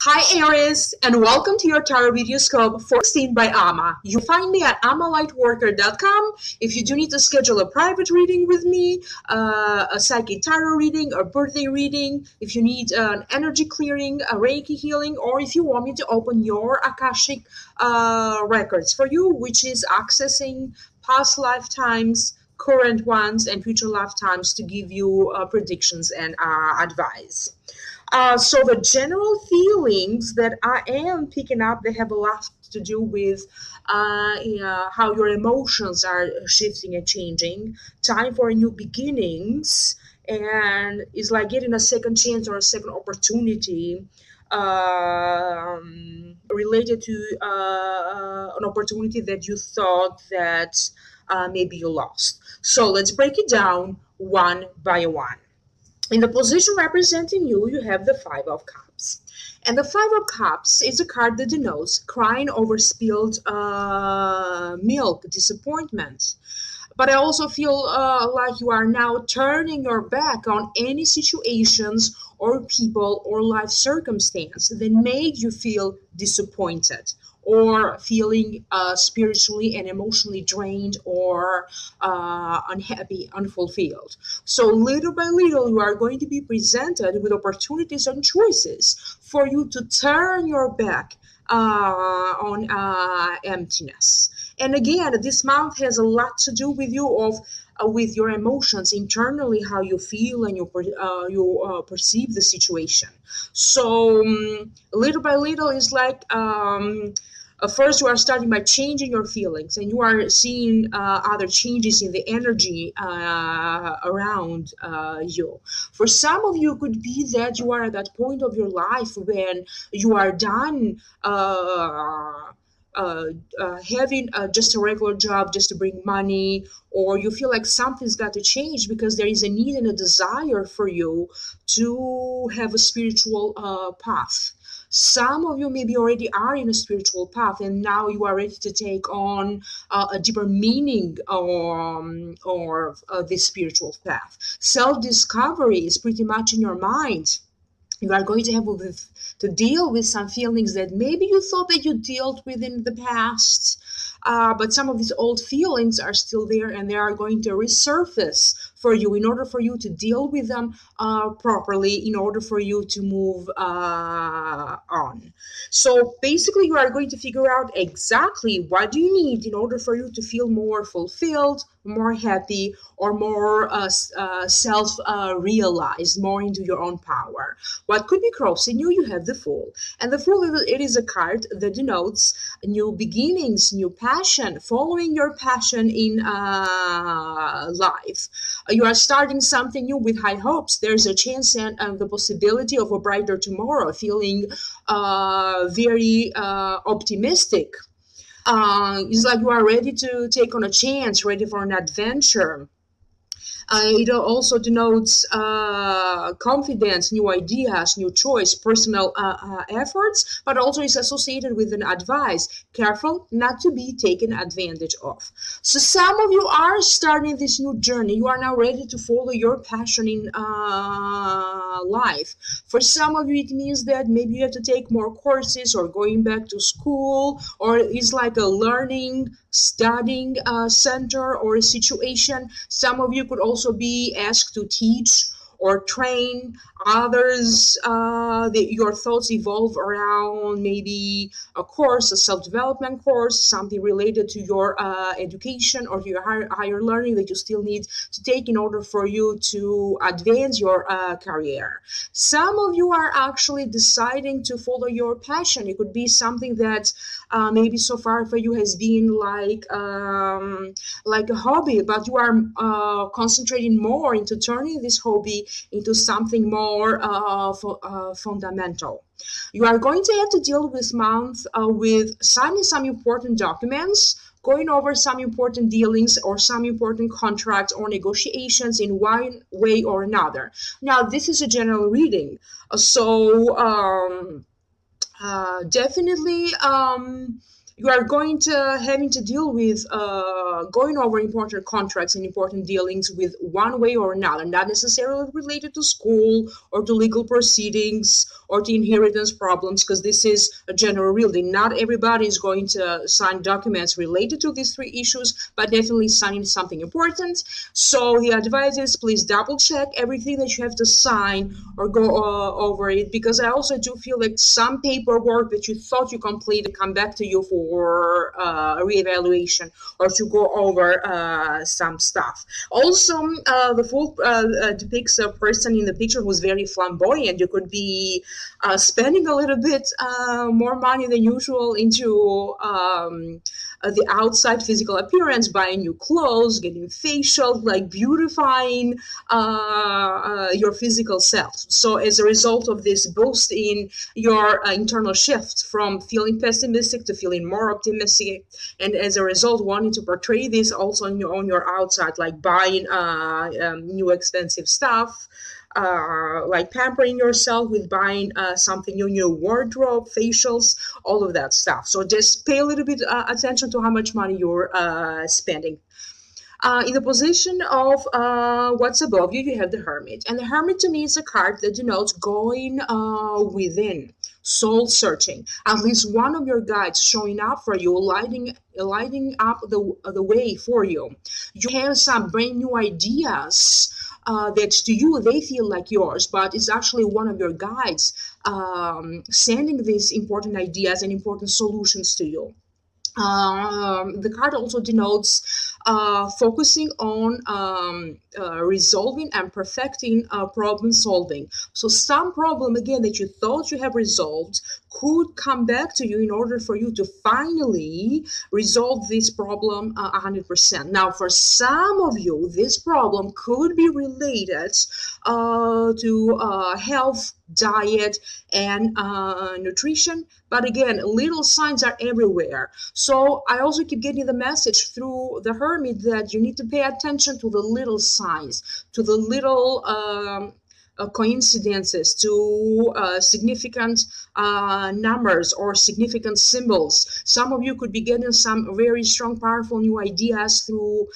Hi Aries, and welcome to your Tarot Video Scope 14 by Amma. You find me at ammalightworker.com. If you do need to schedule a private reading with me, a psychic tarot reading, a birthday reading, if you need an energy clearing, a Reiki healing, or if you want me to open your Akashic records for you, which is accessing past lifetimes, current ones, and future lifetimes to give you predictions and advice. So the general feelings that I am picking up, they have a lot to do with how your emotions are shifting and changing. Time for new beginnings, and it's like getting a second chance or a second opportunity related to an opportunity that you thought that maybe you lost. So let's break it down one by one. In the position representing you, you have the Five of Cups. And the Five of Cups is a card that denotes crying over spilled milk, disappointment. But I also feel like you are now turning your back on any situations or people or life circumstance that made you feel disappointed or feeling spiritually and emotionally drained or unhappy, unfulfilled. So little by little, you are going to be presented with opportunities and choices for you to turn your back on emptiness. And again, this month has a lot to do with you of with your emotions internally, how you feel and you perceive the situation. So little by little, it's like first you are starting by changing your feelings, and you are seeing other changes in the energy around you. For some of you, it could be that you are at that point of your life when you are done having just a regular job just to bring money, or you feel like something's got to change because there is a need and a desire for you to have a spiritual path. Some of you maybe already are in a spiritual path, and now you are ready to take on a deeper meaning or this spiritual path. Self-discovery is pretty much in your mind. You are going to have to deal with some feelings that maybe you thought that you dealt with in the past, but some of these old feelings are still there, and they are going to resurface for you in order for you to deal with them properly, in order for you to move on. So basically, you are going to figure out exactly what do you need in order for you to feel more fulfilled, more happy, or more self-realized, more into your own power. What could be crossing you? You have the Fool. And the Fool, it is a card that denotes new beginnings, new passion, following your passion in life. You are starting something new with high hopes. There's a chance and the possibility of a brighter tomorrow, feeling very optimistic. It's like you are ready to take on a chance, ready for an adventure. It also denotes confidence, new ideas, new choice, personal efforts, but also is associated with an advice. Careful not to be taken advantage of. So some of you are starting this new journey. You are now ready to follow your passion in life. For some of you, it means that maybe you have to take more courses or going back to school, or it's like a learning, studying center or a situation. Some of you could also be asked to teach or train others. Your thoughts evolve around maybe a course, a self-development course, something related to your education or to your higher learning that you still need to take in order for you to advance your career. Some of you are actually deciding to follow your passion. It could be something that maybe so far for you has been like a hobby, but you are concentrating more into turning this hobby into something more fundamental. You are going to have to deal this month with signing some important documents, going over some important dealings or some important contracts or negotiations in one way or another. Now, this is a general reading, so definitely You are going to having to deal with going over important contracts and important dealings with one way or another, not necessarily related to school or to legal proceedings or to inheritance problems, because this is a general reality. Not everybody is going to sign documents related to these three issues, but definitely signing something important. So the advice is, please double check everything that you have to sign or go over it, because I also do feel like some paperwork that you thought you completed come back to you for a reevaluation or to go over some stuff. Also, the full depicts a person in the picture who's very flamboyant. You could be spending a little bit more money than usual into the outside physical appearance, buying new clothes, getting facial, like beautifying your physical self. So as a result of this boost in your internal shift from feeling pessimistic to feeling more optimistic, and as a result wanting to portray this also on your outside, like buying new expensive stuff, like pampering yourself with buying something new, new wardrobe, facials, all of that stuff. So just pay a little bit attention to how much money you're spending. In the position of what's above you, you have the Hermit. And the Hermit to me is a card that denotes going within, soul searching. At least one of your guides showing up for you, lighting up the way for you. You have some brand new ideas that to you they feel like yours, but it's actually one of your guides sending these important ideas and important solutions to you. The card also denotes focusing on resolving and perfecting problem solving. So some problem again that you thought you have resolved could come back to you in order for you to finally resolve this problem 100%. Now, for some of you, this problem could be related to health, diet, and nutrition. But again, little signs are everywhere. So I also keep getting the message through the Hermit that you need to pay attention to the little signs, to the little coincidences, to significant numbers or significant symbols. Some of you could be getting some very strong, powerful new ideas through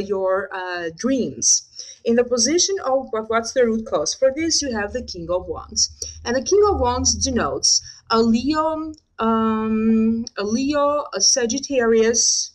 your dreams. In the position of what's the root cause for this, you have the King of Wands, and the King of Wands denotes a Leo, a Sagittarius,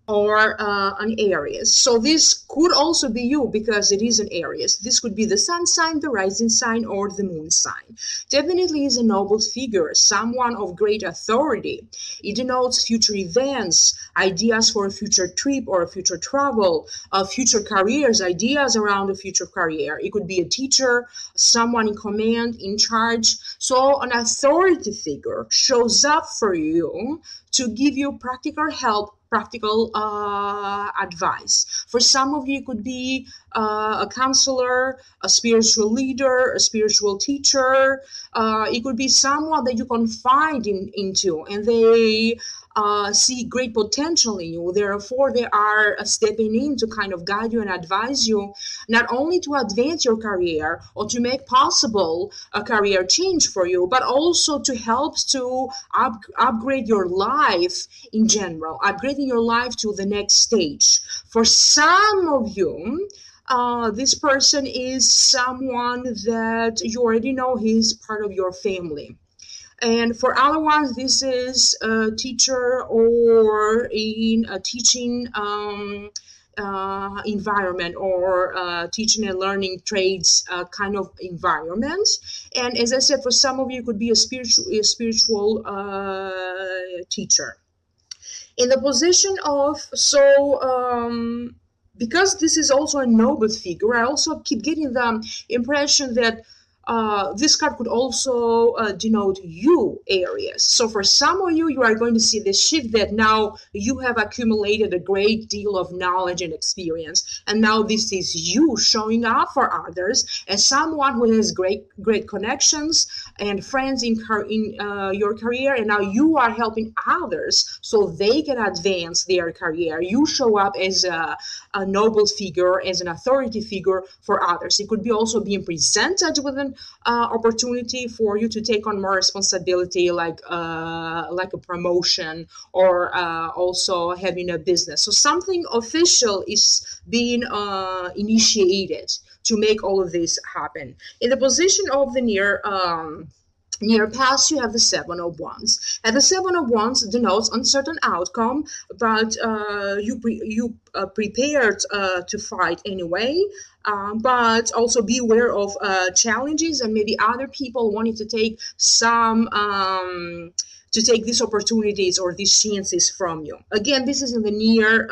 or an Aries. So this could also be you because it is an Aries. This could be the sun sign, the rising sign, or the moon sign. Definitely is a noble figure, someone of great authority. It denotes future events, ideas for a future trip or a future travel, future careers, ideas around a future career. It could be a teacher, someone in command, in charge. So an authority figure shows up for you to give you practical help, practical advice. For some of you, it could be a counselor, a spiritual leader, a spiritual teacher. It could be someone that you confide into, and they see great potential in you. Therefore, they are stepping in to kind of guide you and advise you, not only to advance your career or to make possible a career change for you, but also to help to upgrade your life in general, upgrading your life to the next stage. For some of you, this person is someone that you already know, he's part of your family. And for other ones, this is a teacher or in a teaching environment, or teaching and learning trades kind of environment. And as I said, for some of you, it could be a spiritual teacher. In the position of, because this is also a noble figure, I also keep getting the impression that this card could also denote you, Aries. So for some of you, you are going to see this shift that now you have accumulated a great deal of knowledge and experience, and now this is you showing up for others as someone who has great connections and friends in your career, and now you are helping others so they can advance their career. You show up as a noble figure, as an authority figure for others. It could be also being presented with an important opportunity for you to take on more responsibility, like a promotion, or also having a business. So something official is being initiated to make all of this happen. In the position of the near past, you have the Seven of Wands, and the Seven of Wands denotes uncertain outcome, but you prepared to fight anyway. But also be aware of challenges and maybe other people wanting to take these opportunities or these chances from you. Again, this is in the near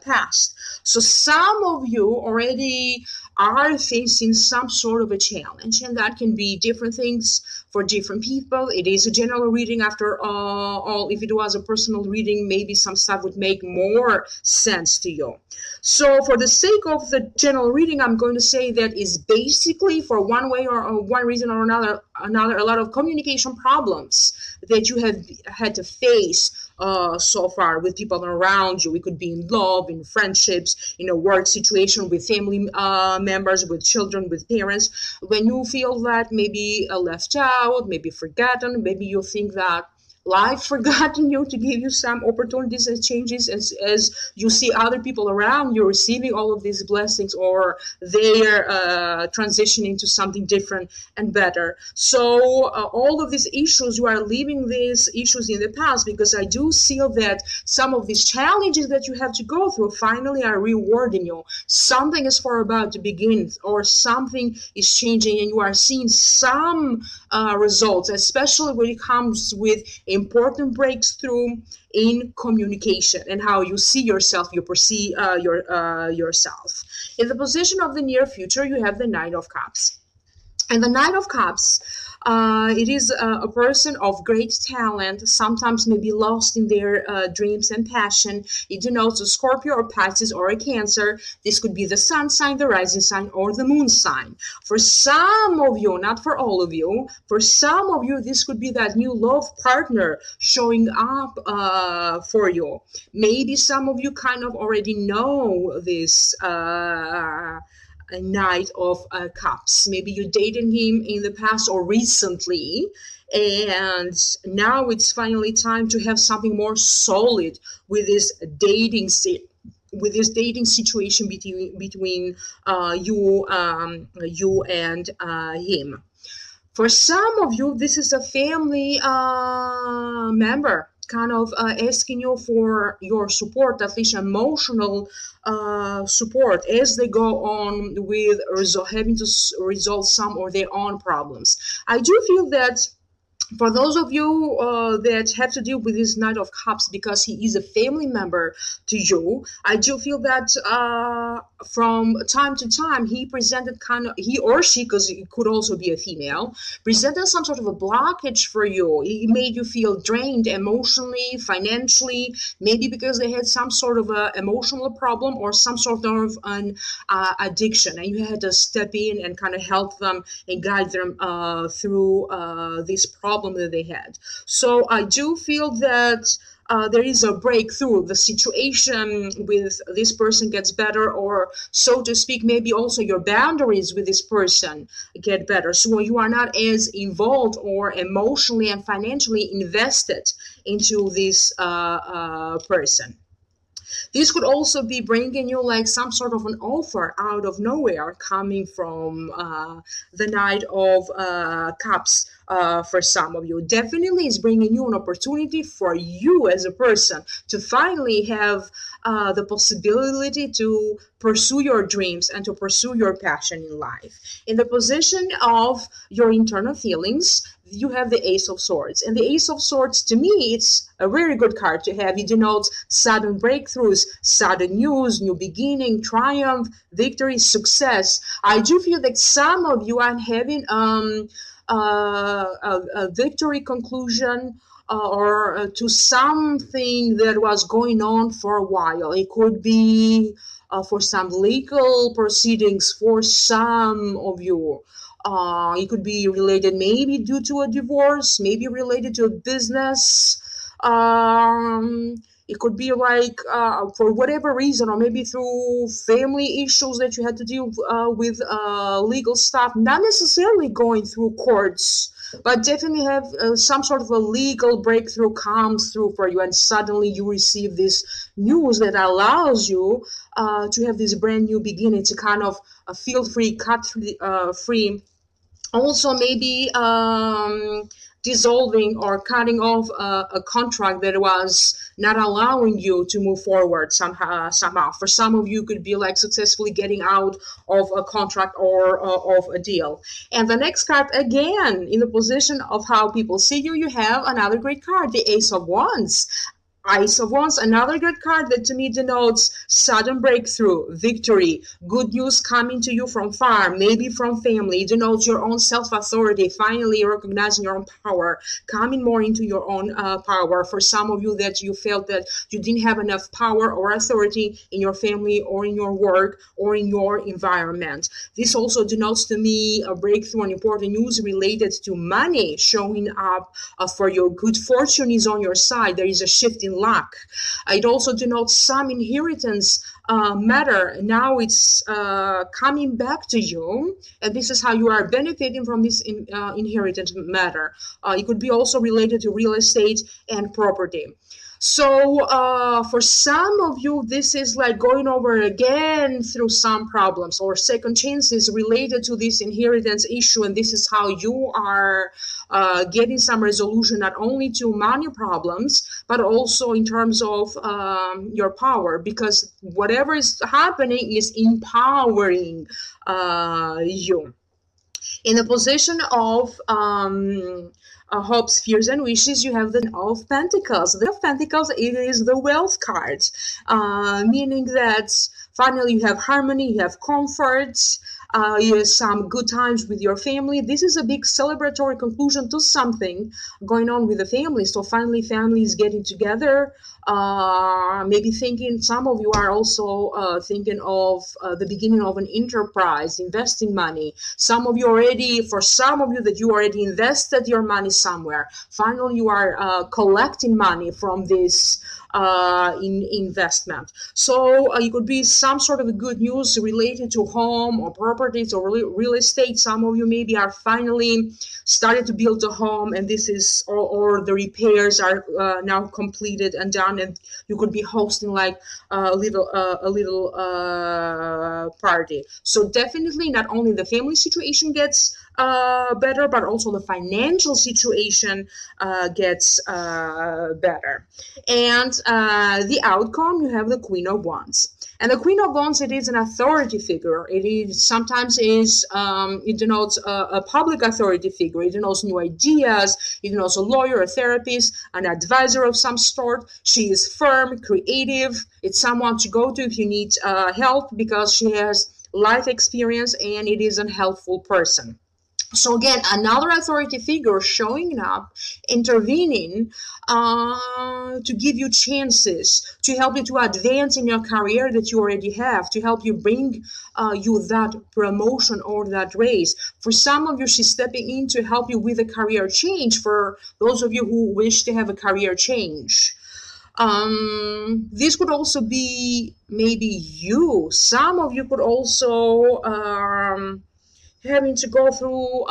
past. So some of you already are facing some sort of a challenge, and that can be different things for different people. It is a general reading after all. If it was a personal reading, maybe some stuff would make more sense to you. So for the sake of the general reading, I'm going to say that is basically, for one way or one reason or another, a lot of communication problems that you have had to face so far with people around you. It could be in love, in friendships, in a work situation, with family members, with children, with parents. When you feel that maybe left out, maybe forgotten, maybe you think that life forgotten you to give you some opportunities and changes, as you see other people around you receiving all of these blessings, or they're transitioning to something different and better. So all of these issues, you are leaving these issues in the past, because I do see that some of these challenges that you have to go through finally are rewarding you. Something is for about to begin, or something is changing, and you are seeing some results, especially when it comes with important breakthrough in communication and how you see yourself, you perceive yourself. In the position of the near future, you have the Knight of Cups. And the Knight of Cups, it is a person of great talent, sometimes maybe lost in their dreams and passion. It denotes a Scorpio or Pisces or a Cancer. This could be the sun sign, the rising sign, or the moon sign. For some of you, not for all of you, for some of you, this could be that new love partner showing up for you. Maybe some of you kind of already know this a Knight of Cups. Maybe you dated him in the past or recently, and now it's finally time to have something more solid with this dating situation between you and him. For some of you, this is a family member kind of asking you for your support, at least emotional support, as they go on with having to resolve some of their own problems. I do feel that for those of you that have to deal with this Knight of Cups, because he is a family member to you, I do feel that from time to time he presented he or she, because it could also be a female, presented some sort of a blockage for you. He made you feel drained emotionally, financially, maybe because they had some sort of a emotional problem or some sort of an addiction, and you had to step in and kind of help them and guide them through this problem that they had. So I do feel that there is a breakthrough. The situation with this person gets better, or so to speak, maybe also your boundaries with this person get better. So you are not as involved or emotionally and financially invested into this person. This could also be bringing you like some sort of an offer out of nowhere coming from the Knight of Cups. For some of you, definitely is bringing you an opportunity for you as a person to finally have the possibility to pursue your dreams and to pursue your passion in life. In the position of your internal feelings, you have the Ace of Swords. And the Ace of Swords, to me, it's a very good card to have. It denotes sudden breakthroughs, sudden news, new beginning, triumph, victory, success. I do feel that some of you are having a victory conclusion or to something that was going on for a while. It could be for some legal proceedings for some of you. It could be related maybe due to a divorce, maybe related to a business. It could be like for whatever reason, or maybe through family issues that you had to deal with legal stuff, not necessarily going through courts, but definitely have some sort of a legal breakthrough comes through for you, and suddenly you receive this news that allows you to have this brand new beginning, to kind of feel free, cut free, also maybe dissolving or cutting off a contract that was not allowing you to move forward somehow. For some of you, could be like successfully getting out of a contract or of a deal. And the next card, again in the position of how people see you, you have another great card, the Ace of Wands. Ace of Wands, another good card that to me denotes sudden breakthrough, victory, good news coming to you from far, maybe from family. It denotes your own self-authority, finally recognizing your own power, coming more into your own power. For some of you that you felt that you didn't have enough power or authority in your family or in your work or in your environment. This also denotes to me a breakthrough and important news related to money showing up for your good fortune is on your side. There is a shift in luck. It also denotes some inheritance matter. Now it's coming back to you, and this is how you are benefiting from this inheritance matter. It could be also related to real estate and property. So for some of you, this is like going over again through some problems or second chances related to this inheritance issue, and this is how you are getting some resolution, not only to money problems, but also in terms of your power, because whatever is happening is empowering you. In the position of hopes, fears, and wishes, you have the Ten of Pentacles. The Ten of Pentacles, it is the wealth card, meaning that finally you have harmony, you have comfort, you have some good times with your family. This is a big celebratory conclusion to something going on with the family. So finally, family is getting together. Maybe thinking, some of you are also thinking of the beginning of an enterprise, investing money. Some of you already, for some of you that you already invested your money somewhere. Finally, you are collecting money from this investment. So it could be some sort of good news related to home or properties or real estate. Some of you maybe are finally started to build a home, and this is or the repairs are now completed and done, and you could be hosting like a little party. So definitely not only the family situation gets better, but also the financial situation gets better. And the outcome, you have the Queen of Wands. And the Queen of Wands, it is an authority figure. It is sometimes is it denotes a public authority figure. It denotes new ideas. It denotes a lawyer, a therapist, an advisor of some sort. She is firm, creative. It's someone to go to if you need help, because she has life experience, and it is a helpful person. So again, another authority figure showing up, intervening to give you chances, to help you to advance in your career that you already have, to help you bring you that promotion or that raise. For some of you, she's stepping in to help you with a career change. For those of you who wish to have a career change. This could also be maybe you. Some of you could also having to go through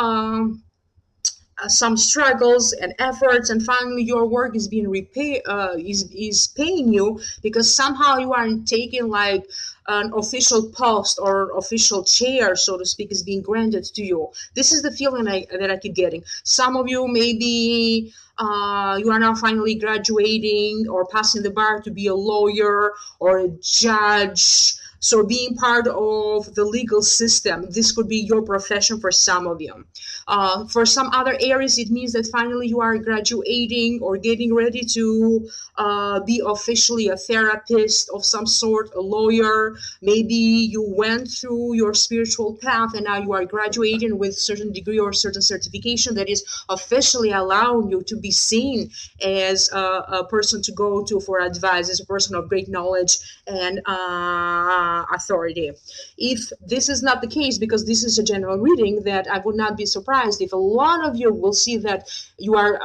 some struggles and efforts, and finally your work is being is paying you, because somehow you are taking like an official post or official chair, so to speak, is being granted to you. This is the feeling that I keep getting. Some of you maybe you are now finally graduating or passing the bar to be a lawyer or a judge. So being part of the legal system, this could be your profession for some of you. For some other areas, it means that finally you are graduating or getting ready to be officially a therapist of some sort, a lawyer. Maybe you went through your spiritual path and now you are graduating with a certain degree or certain certification that is officially allowing you to be seen as a person to go to for advice, as a person of great knowledge and authority. If this is not the case, because this is a general reading, that I would not be surprised if a lot of you will see that you are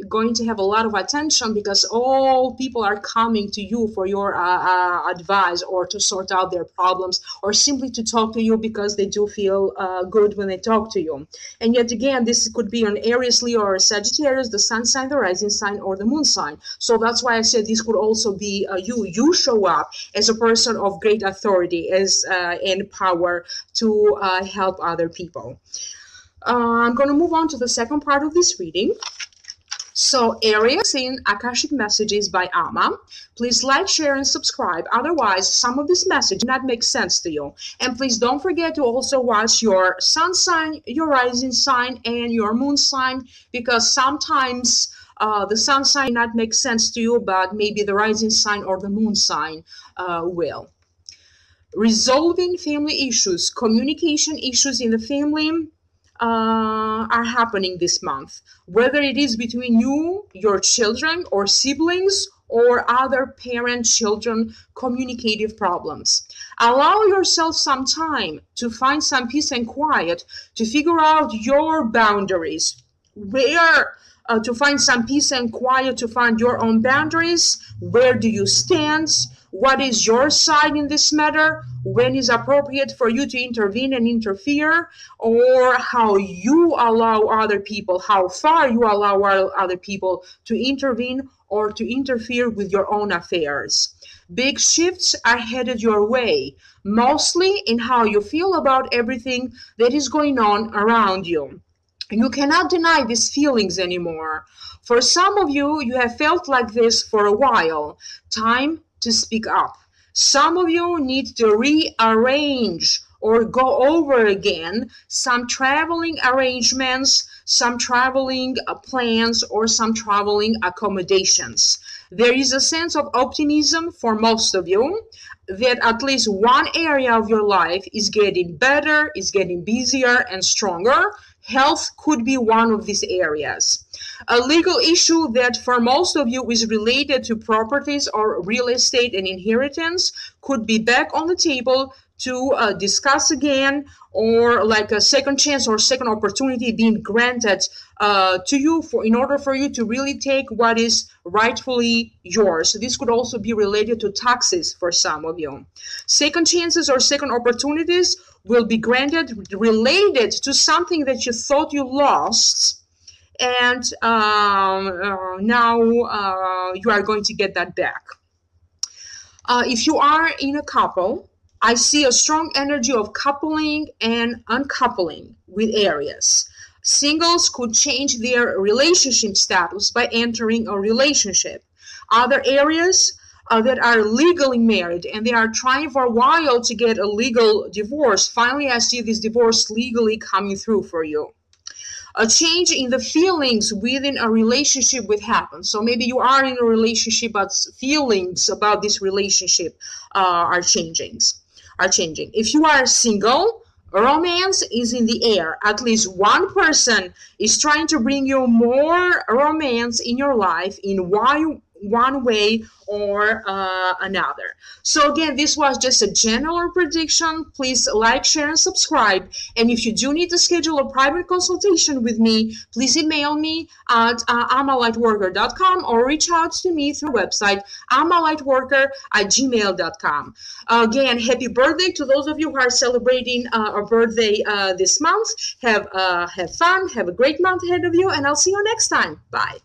going to have a lot of attention, because all people are coming to you for your advice, or to sort out their problems, or simply to talk to you because they do feel good when they talk to you. And yet again, this could be an Aries, Leo, or a Sagittarius, the sun sign, the rising sign, or the moon sign. So that's why I said this could also be you. You show up as a person of great authority and power to help other people. I'm going to move on to the second part of this reading. So Aries, in Akashic Messages by Amma. Please like, share, and subscribe. Otherwise, some of this message not make sense to you. And please don't forget to also watch your sun sign, your rising sign, and your moon sign, because sometimes the sun sign not make sense to you, but maybe the rising sign or the moon sign will. Resolving family issues, communication issues in the family are happening this month, whether it is between you, your children, or siblings, or other parent-children communicative problems. Allow yourself some time to find some peace and quiet, to figure out your boundaries, where to find some peace and quiet, to find your own boundaries. Where do you stand? What is your side in this matter? When is appropriate for you to intervene and interfere? Or how you allow other people, how far you allow other people to intervene or to interfere with your own affairs. Big shifts are headed your way, mostly in how you feel about everything that is going on around you. You cannot deny these feelings anymore. For some of you, you have felt like this for a while. Time to speak up. Some of you need to rearrange or go over again some traveling arrangements, some traveling plans, or some traveling accommodations. There is a sense of optimism for most of you that at least one area of your life is getting better, is getting busier and stronger. Health could be one of these areas. A legal issue that for most of you is related to properties or real estate and inheritance could be back on the table to discuss again, or like a second chance or second opportunity being granted to you in order for you to really take what is rightfully yours. So this could also be related to taxes for some of you. Second chances or second opportunities will be granted related to something that you thought you lost, and now you are going to get that back. If you are in a couple, I see a strong energy of coupling and uncoupling with Aries. Singles could change their relationship status by entering a relationship. Other areas that are legally married and they are trying for a while to get a legal divorce, finally I see this divorce legally coming through for you. A change in the feelings within a relationship will happen. So maybe you are in a relationship, but feelings about this relationship are changing. If you are single, romance is in the air. At least one person is trying to bring you more romance in your life in one way or another. So again, this was just a general prediction. Please like, share, and subscribe. And if you do need to schedule a private consultation with me, please email me at ammalightworker.com or reach out to me through the website ammalightworker@gmail.com. Again, happy birthday to those of you who are celebrating a birthday this month. Have fun. Have a great month ahead of you, and I'll see you next time. Bye.